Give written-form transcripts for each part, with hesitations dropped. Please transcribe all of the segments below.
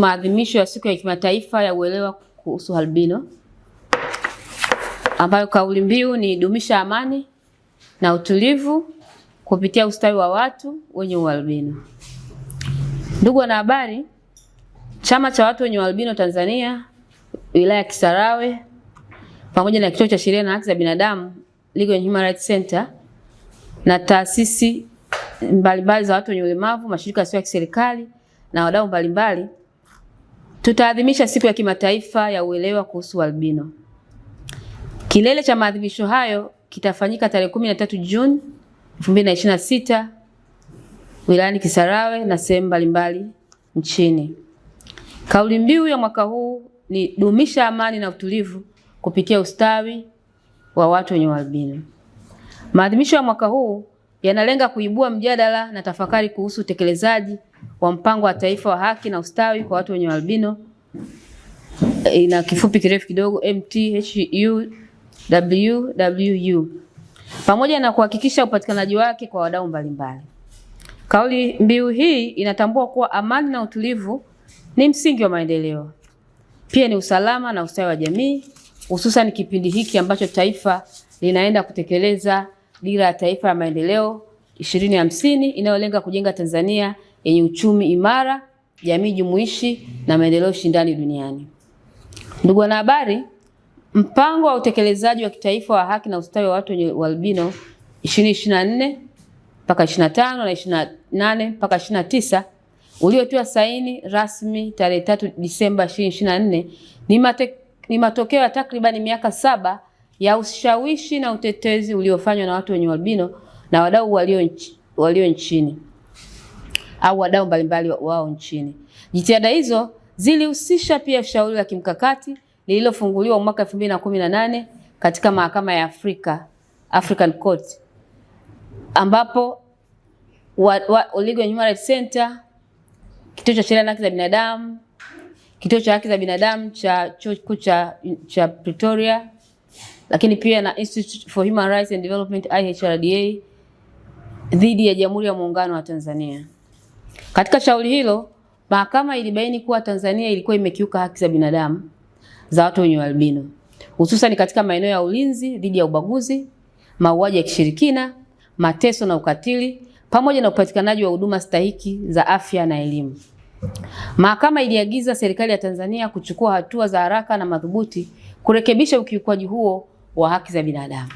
Maadhimisho ya siku ya kimataifa ya uelewa kuhusu albino, ambayo kauli mbiu ni dumisha amani na utulivu kupitia ustawi wa watu wenye ualbino. Ndugu wanahabari, Chama cha watu wenye ualbino Tanzania wilaya ya Kisarawe pamoja na Kituo cha Sheria na Haki za Binadamu Legal and Human Rights Center na taasisi mbalimbali za watu wenye ulemavu, mashirika yasiyo ya kiserikali na wadau mbalimbali tutaadhimisha siku ya kimataifa ya uelewa kuhusu albino. Kilele cha maadhimisho hayo kitafanyika tarehe 13 Juni 2026 wilayani Kisarawe na sehemu mbalimbali nchini. Kauli mbiu ya mwaka huu ni dumisha amani na utulivu kupitia ustawi wa watu wenye albino. Maadhimisho ya mwaka huu yanalenga kuibua mjadala na tafakari kuhusu utekelezaji wa mpango wa taifa wa haki na ustawi kwa watu wenye albino, ina kifupi kirefu kidogo MTHUWWU, pamoja na kuhakikisha upatikanaji wake kwa wadau mbalimbali. Kauli mbiu hii inatambua kuwa amani na utulivu ni msingi wa maendeleo, pia ni usalama na ustawi wa jamii, hususan kipindi hiki ambacho taifa linaenda kutekeleza dira ya taifa ya maendeleo 2050 inayolenga kujenga Tanzania yenye uchumi imara, jamii jumuishi na maendeleo shindani duniani. Ndugu wanahabari, mpango wa utekelezaji wa kitaifa wa haki na ustawi wa watu wenye albino 2024 mpaka 25 na 28 mpaka 29 uliotiwa saini rasmi tarehe 3 Disemba 2024 ni matokeo ya takribani miaka 7 ya ushawishi na utetezi uliofanywa na watu wenye albino na wadau walio nchini au wadau mbalimbali wao nchini. Jitihada hizo zilihusisha pia shauri la kimkakati lililofunguliwa mwaka 2018 katika mahakama ya African Court, ambapo Legal and Human Rights Center, Kituo cha Sheria na Haki za Binadamu, Kituo cha Haki za Binadamu cha Chuo Kikuu cha Pretoria, lakini pia na Institute for Human Rights and Development IHRDA dhidi ya Jamhuri ya Muungano wa Tanzania. Katika shauri hilo, mahakama ilibaini kuwa Tanzania ilikuwa imekiuka haki za binadamu za watu wenye albino, hususan katika maeneo ya ulinzi dhidi ya ubaguzi, mauaji ya kishirikina, mateso na ukatili, pamoja na upatikanaji wa huduma stahiki za afya na elimu. Mahakama iliagiza serikali ya Tanzania kuchukua hatua za haraka na madhubuti kurekebisha ukiukwaji huo wa haki za binadamu.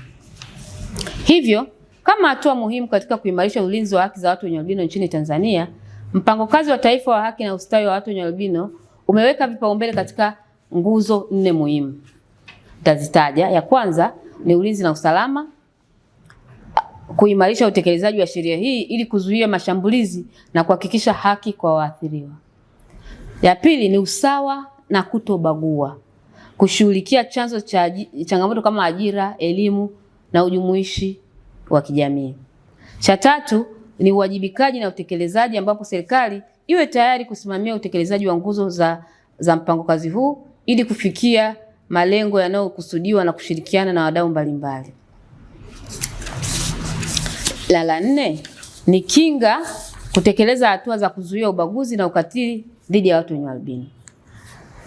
Hivyo, kama hatua muhimu katika kuimarisha ulinzi wa haki za watu wenye albino nchini Tanzania, mpango kazi wa taifa wa haki na ustawi wa watu wenye albino umeweka vipaumbele katika nguzo 4 muhimu. Tazitaja. Ya kwanza ni ulinzi na usalama, kuimarisha utekelezaji wa sheria hii ili kuzuia mashambulizi na kuhakikisha haki kwa waathiriwa. Ya pili ni usawa na kutobagua, kushughulikia chanzo cha changamoto kama ajira, elimu na ujumuishi wa kijamii. Cha tatu ni uwajibikaji na utekelezaji, ambapo serikali iwe tayari kusimamia utekelezaji wa nguzo za mpango kazi huu ili kufikia malengo yanayokusudiwa na kushirikiana na wadau mbalimbali. La 4 ni kinga, kutekeleza hatua za kuzuia ubaguzi na ukatili dhidi ya watu wenye albino.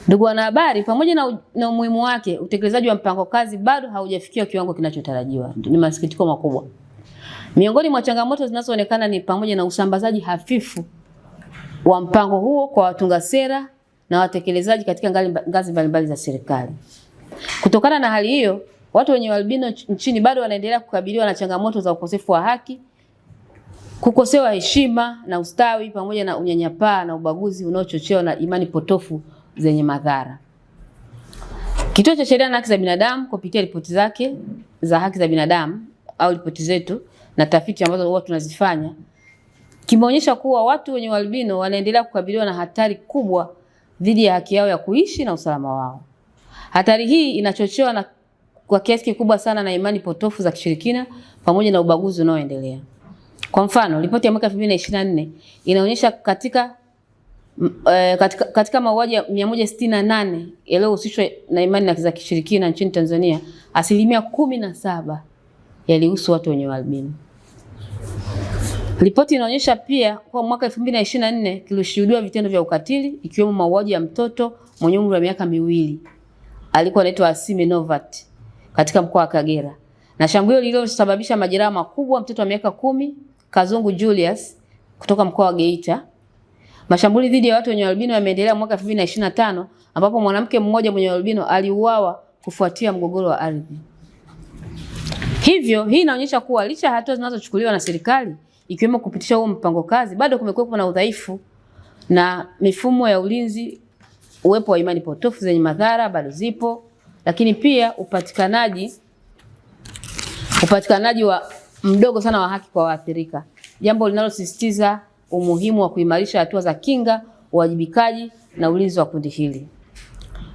Ndugu wanahabari, pamoja na umuhimu wake, utekelezaji wa mpango kazi bado haujafikia kiwango kinachotarajiwa. Ni masikitiko makubwa. Miongoni mwa changamoto zinazoonekana ni pamoja na usambazaji hafifu wa mpango huo kwa watunga sera na watekelezaji katika ngazi mbalimbali za serikali. Kutokana na hali hiyo, watu wenye albino nchini bado wanaendelea kukabiliwa na changamoto za ukosefu wa haki, kukosewa heshima na ustawi, pamoja na unyanyapaa na ubaguzi unaochochewa na imani potofu zenye madhara. Kituo cha Sheria na Haki za Binadamu kupitia ripoti zake za haki za binadamu au ripoti zetu na tafiti ambazo huwa tunazifanya kimeonyesha kuwa watu wenye albino wanaendelea kukabiliwa na hatari kubwa dhidi ya haki yao ya kuishi na usalama wao. Hatari hii inachochewa kwa kiasi kikubwa sana na imani potofu za kishirikina pamoja na ubaguzi unaoendelea. Kwa mfano, ripoti ya mwaka 2024 inaonyesha katika mauaji 168 yaliyohusishwa na imani za kishirikina nchini Tanzania, 17% yalihusu watu wenye albino. Ripoti inaonyesha pia kwa mwaka 2024 kilishuhudiwa vitendo vya ukatili ikiwemo mauaji ya mtoto mwenye umri wa miaka 2 alikuwa anaitwa Asimi Novat katika mkoa wa Kagera, na shambulio lililosababisha majeraha makubwa mtoto wa miaka 10 Kazungu Julius kutoka mkoa wa Geita. Mashambulizi dhidi ya watu wenye albino yameendelea mwaka 2025 ambapo mwanamke mmoja mwenye albino aliuawa kufuatia mgogoro wa ardhi. Hivyo hii inaonyesha kuwa licha ya hatua zinazochukuliwa na serikali ikiwemo kupitisha huo mpango kazi, bado kumekuwepo na udhaifu na mifumo ya ulinzi. Uwepo wa imani potofu zenye madhara bado zipo, lakini pia upatikanaji wa mdogo sana wa haki kwa waathirika, jambo linalosisitiza umuhimu wa kuimarisha hatua za kinga, uwajibikaji na ulinzi wa kundi hili.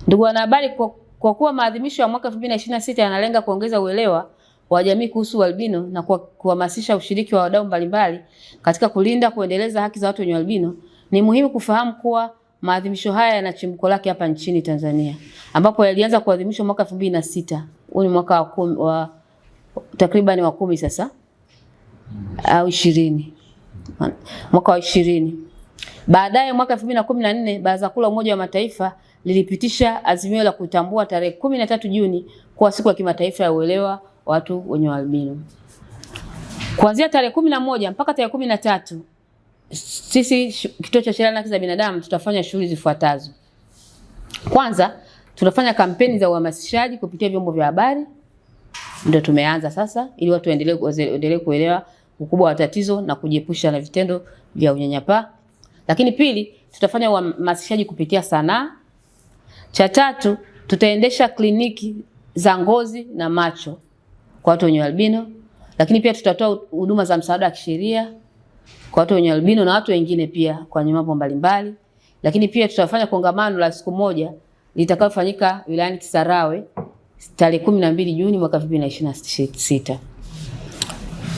Ndugu wanahabari, kwa kuwa maadhimisho ya mwaka 2026 yanalenga kuongeza uelewa wa jamii kuhusu albino na kuhamasisha ushiriki wa wadau mbalimbali katika kulinda kuendeleza haki za watu wenye albino, ni muhimu kufahamu kuwa maadhimisho haya yana chimbuko lake hapa nchini Tanzania, ambapo yalianza kuadhimishwa mwaka 2006. Huu ni mwaka wa takriban wa 10 sasa au 20. Mwaka wa 20. Baadaye mwaka 2014 Baraza Kuu la Umoja wa Mataifa lilipitisha azimio la kutambua tarehe 13 Juni kuwa siku ya kimataifa ya uelewa watu wenye albino. Kuanzia tarehe 11 mpaka tarehe 13, sisi Kituo cha Sheria na Haki za Binadamu tutafanya shughuli zifuatazo. Kwanza, tunafanya kampeni za uhamasishaji kupitia vyombo vya habari. Ndio tumeanza sasa, ili watu waendelee kuelewa ukubwa wa tatizo na kujiepusha na vitendo vya unyanyapaa. Lakini pili, tutafanya uhamasishaji kupitia sanaa. Cha tatu, tutaendesha kliniki za ngozi na macho kwa watu wenye albino. Lakini pia tutatoa huduma za msaada wa kisheria kwa watu wenye albino na watu wengine pia kwa mambo mbalimbali. Lakini pia tutafanya kongamano la siku moja litakayofanyika wilayani Kisarawe tarehe 12 Juni mwaka 2026.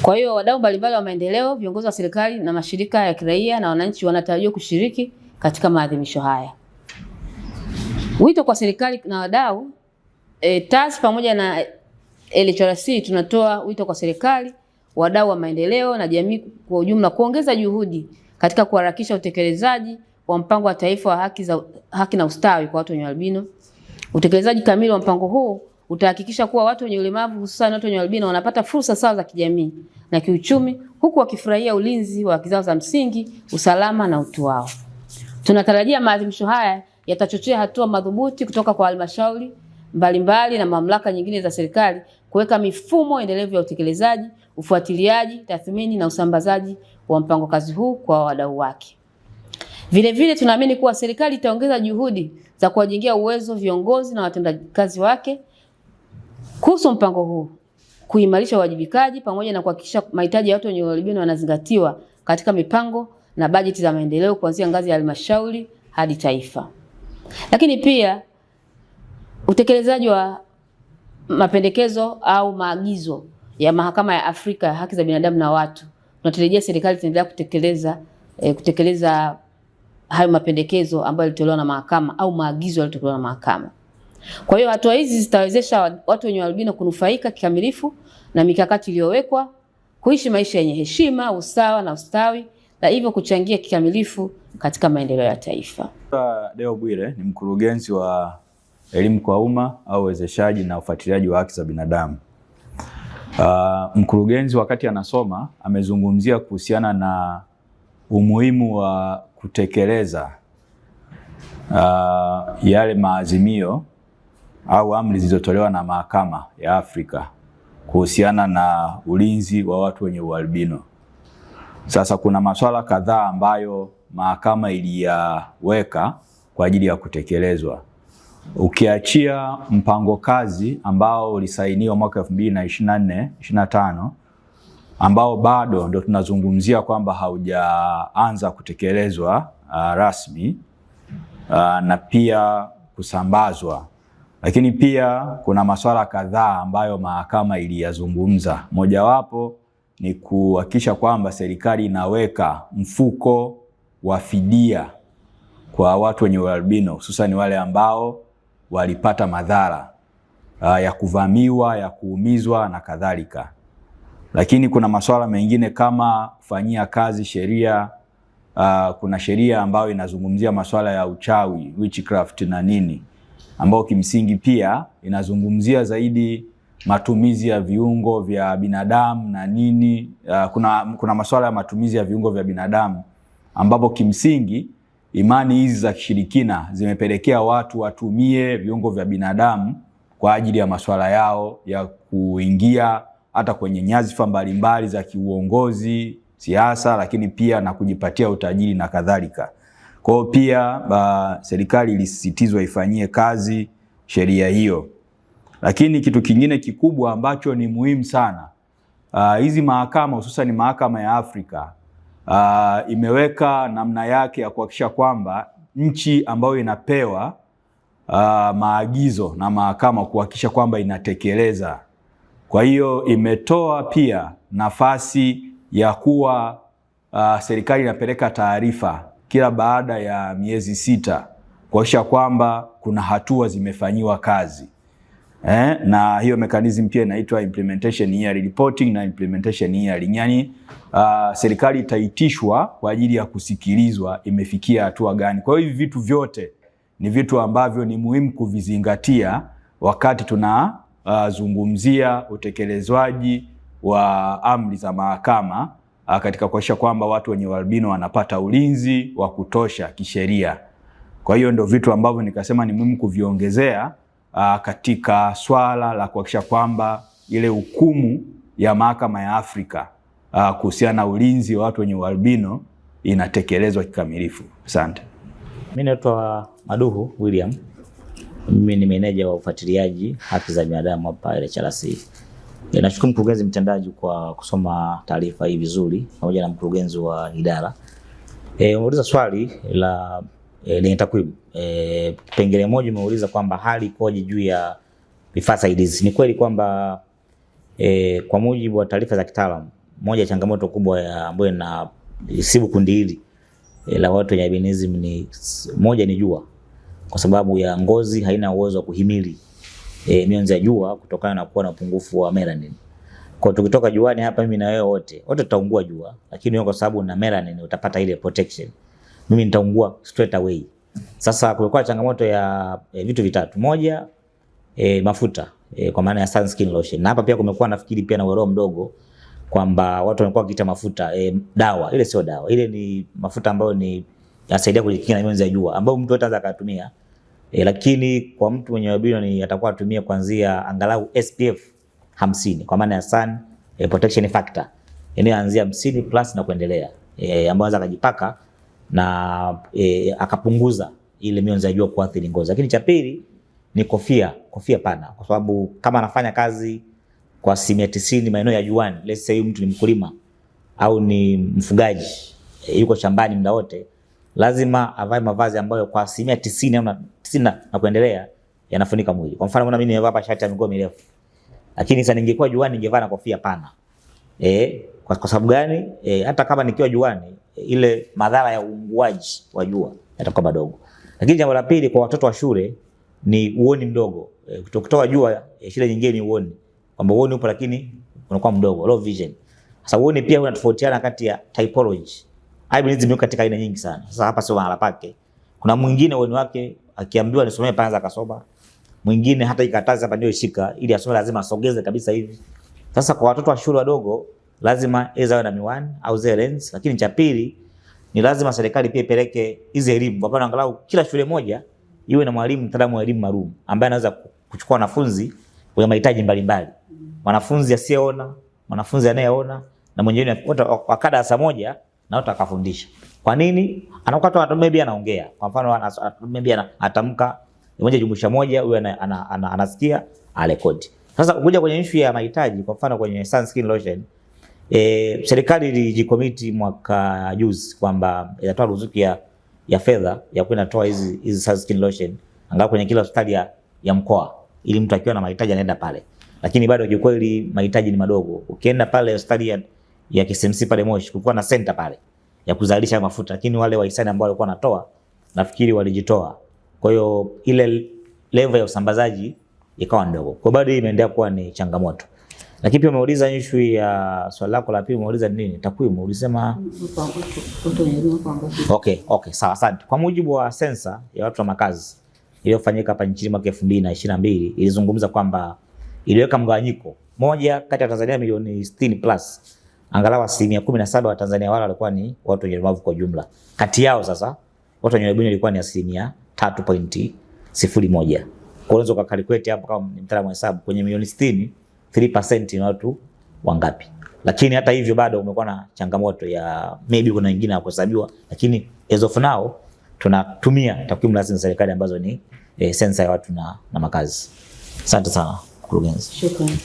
Kwa hiyo wadau mbalimbali wa maendeleo, viongozi wa serikali na mashirika ya kiraia na wananchi wanatarajiwa kushiriki katika maadhimisho haya. Wito kwa serikali na wadau, TAS pamoja na LHRC tunatoa wito kwa serikali, wadau wa maendeleo na jamii kwa ujumla kuongeza juhudi katika kuharakisha utekelezaji wa mpango wa taifa wa haki na ustawi kwa watu wenye albino. Utekelezaji kamili wa mpango huu utahakikisha kuwa watu wenye ulemavu, hususan watu wenye albino, wanapata fursa sawa za kijamii na kiuchumi, huku wakifurahia ulinzi wa haki zao za msingi, usalama na utu wao. Tunatarajia maadhimisho haya yatachochea hatua madhubuti kutoka kwa halmashauri mbalimbali na mamlaka nyingine za serikali kuweka mifumo endelevu ya utekelezaji, ufuatiliaji, tathmini na usambazaji wa mpango kazi huu kwa wadau wake. Vile vile tunaamini kuwa serikali itaongeza juhudi za kuwajengea uwezo viongozi na watendaji kazi wake kuhusu mpango huu, kuimarisha uwajibikaji pamoja na kuhakikisha mahitaji ya watu wenye albino yanazingatiwa katika mipango na bajeti za maendeleo kuanzia ngazi ya halmashauri hadi taifa. Lakini pia utekelezaji wa mapendekezo au maagizo ya Mahakama ya Afrika ya Haki za Binadamu na Watu. Tunatarajia serikali itaendelea kutekeleza hayo mapendekezo ambayo yalitolewa na mahakama au maagizo yaliyotolewa na mahakama. Kwa hiyo hatua hizi zitawezesha watu wenye albino kunufaika kikamilifu na mikakati iliyowekwa, kuishi maisha yenye heshima, usawa na ustawi, na hivyo kuchangia kikamilifu katika maendeleo ya taifa. Deo Bwire ni mkurugenzi wa elimu kwa umma au uwezeshaji na ufuatiliaji wa haki za binadamu. Mkurugenzi wakati anasoma amezungumzia kuhusiana na umuhimu wa kutekeleza yale maazimio au amri zilizotolewa na Mahakama ya Afrika kuhusiana na ulinzi wa watu wenye ualbino. Sasa kuna masuala kadhaa ambayo mahakama iliyaweka kwa ajili ya kutekelezwa. Ukiachia mpango kazi ambao ulisainiwa mwaka 2024-25 ambao bado ndo tunazungumzia kwamba haujaanza kutekelezwa rasmi na pia kusambazwa. Lakini pia kuna masuala kadhaa ambayo mahakama iliyazungumza. Mojawapo ni kuhakikisha kwamba serikali inaweka mfuko wa fidia kwa watu wenye ualbino, hususan wale ambao walipata madhara ya kuvamiwa, ya kuumizwa na kadhalika. Lakini kuna masuala mengine kama kufanyia kazi sheria. Kuna sheria ambayo inazungumzia masuala ya uchawi, witchcraft na nini, ambao kimsingi pia inazungumzia zaidi matumizi ya viungo vya binadamu na nini. Kuna masuala ya matumizi ya viungo vya binadamu ambapo kimsingi imani hizi za kishirikina zimepelekea watu watumie viungo vya binadamu kwa ajili ya masuala yao ya kuingia hata kwenye nyadhifa mbalimbali za kiuongozi, siasa, lakini pia na kujipatia utajiri na kadhalika. Kwa hiyo pia serikali ilisisitizwa ifanyie kazi sheria hiyo. Lakini kitu kingine kikubwa ambacho ni muhimu sana, hizi mahakama hususan mahakama ya Afrika imeweka namna yake ya kuhakikisha kwamba nchi ambayo inapewa maagizo na mahakama kuhakikisha kwamba inatekeleza. Kwa hiyo imetoa pia nafasi ya kuwa serikali inapeleka taarifa kila baada ya miezi 6 kuhakikisha kwamba kuna hatua zimefanyiwa kazi. Na hiyo mechanism pia inaitwa implementation yearly reporting na implementation yearly. Yani serikali itaitishwa kwa ajili ya kusikilizwa imefikia hatua gani. Kwa hiyo hivi vitu vyote ni vitu ambavyo ni muhimu kuvizingatia wakati tunazungumzia utekelezwaji wa amri za mahakama katika kuhakikisha kwamba watu wenye ualbino wanapata ulinzi wa kutosha kisheria. Kwa hiyo ndio vitu ambavyo nikasema ni muhimu kuviongezea katika swala la kuhakikisha kwamba ile hukumu ya mahakama ya Afrika kuhusiana na ulinzi wa watu wenye ualbino inatekelezwa kikamilifu. Asante. Mimi naitwa Maduhu William. Mimi ni meneja wa ufuatiliaji haki za binadamu hapa LHRC. Nashukuru mkurugenzi mtendaji kwa kusoma taarifa hii vizuri pamoja na mkurugenzi wa idara. Umeuliza swali la lenye takwimu. Kipengele moja umeuliza kwamba hali ikoje juu ya vifaa saidizi. Ni kweli kwamba kwa mujibu wa taarifa za kitaalamu, moja ya changamoto kubwa ambayo inasibu kundi hili la watu wenye albinism ni jua, kwa sababu ya ngozi haina uwezo wa kuhimili mionzi ya jua kutokana na kuwa na upungufu wa melanin. Kwa tukitoka juani hapa, mimi na wewe wote tutaungua jua, lakini wewe kwa sababu na melanin utapata ile protection. Mimi nitaungua straight away. Sasa kulikuwa changamoto ya vitu vitatu. Moja, mafuta kwa maana ya sunscreen lotion. Na hapa pia kumekuwa nafikiri pia na uelewa mdogo kwamba watu wamekuwa wakiita mafuta dawa. Ile sio dawa. Ile ni mafuta ambayo ni yanasaidia kujikinga na mionzi ya jua, ambayo mtu anaweza akatumia. Lakini kwa mtu mwenye albino ni atakuwa atumie kuanzia angalau SPF 50 kwa maana ya sun protection factor. Inaanzia 50 plus na kuendelea. Ambayo anaweza kujipaka na akapunguza ile mionzi ya jua kuathiri ngozi. Lakini cha pili ni kofia pana, kwa sababu kama anafanya kazi kwa 90% maeneo ya juani, let's say mtu ni mkulima au ni mfugaji, yuko shambani muda wote, lazima avae mavazi ambayo kwa 90% au 90 na kuendelea yanafunika mwili. Kwa mfano mimi nimevaa hapa shati ya mikono mirefu, lakini sasa ningekuwa juani ningevaa na kofia pana. Kwa sababu gani? Hata kama nikiwa juani, ile madhara ya uunguaji wa jua yatakuwa madogo. Lakini jambo la pili kwa watoto wa shule ni uoni mdogo. Kutoka jua, shida nyingine ni uoni. Kwamba uoni upo lakini unakuwa mdogo, low vision. Sasa uoni pia unatofautiana kati ya typology. Albinism iko katika aina nyingi sana. Sasa hapa sio mahala pake. Kuna mwingine uoni wake akiambiwa nisomee panza akasoma. Mwingine hata ikataza hapa ndio ishika, ili asome lazima asogeze kabisa hivi. Sasa kwa watoto wa shule wadogo lazima awe na miwani au zile lens. Lakini cha pili ni lazima serikali pia ipeleke hizo elimu. Kwa mfano angalau kila shule moja iwe na mwalimu mtaalamu wa elimu maalum ambaye anaweza kuchukua wanafunzi wenye mahitaji mbalimbali. Wanafunzi asiyeona, wanafunzi anayeona na mwenyewe wote wakada saa moja na wote akafundisha. Kwa nini? Anakuwa tu maybe anaongea. Kwa mfano maybe anatamka moja jumlisha moja, huyu anasikia arekodi. Sasa kuja kwenye issue ya mahitaji, kwa mfano kwenye sunscreen lotion, serikali ilijikomiti mwaka juzi kwamba itatoa ruzuku ya fedha ya kwenda toa hizi sunscreen lotion angalau kwenye kila hospitali ya mkoa, ili mtu akiwa na mahitaji anaenda pale. Lakini bado kwa kweli mahitaji ni madogo. Ukienda pale hospitali ya KCMC pale Moshi, kulikuwa na center pale ya kuzalisha mafuta, lakini wale wahisani ambao walikuwa wanatoa nafikiri walijitoa. Kwa hiyo ile level ya usambazaji ikawa ndogo. Kwa bado imeendelea kuwa ni changamoto. Lakini pia umeuliza issue ya swali lako la pili, umeuliza nini? Takwimu ulisema. Okay, sawa, asante. Kwa mujibu wa sensa ya watu wa makazi iliyofanyika hapa nchini mwaka 2022 ilizungumza kwamba iliweka mgawanyiko moja kati ya Tanzania milioni 60 plus, angalau 17% wa Tanzania wale walikuwa ni watu wenye ulemavu kwa jumla. Kati yao sasa watu wenye ulemavu ilikuwa ni 3.01. Kwa hiyo unaweza calculate hapo kama ni mtaalamu wa hesabu, kwenye milioni 60 3% ni watu wangapi? Lakini hata hivyo bado umekuwa na changamoto ya maybe kuna wengine hawakuhesabiwa, lakini as of now tunatumia takwimu rasmi za serikali ambazo ni sensa ya watu na makazi. Asante sana mkurugenzi. Shukrani.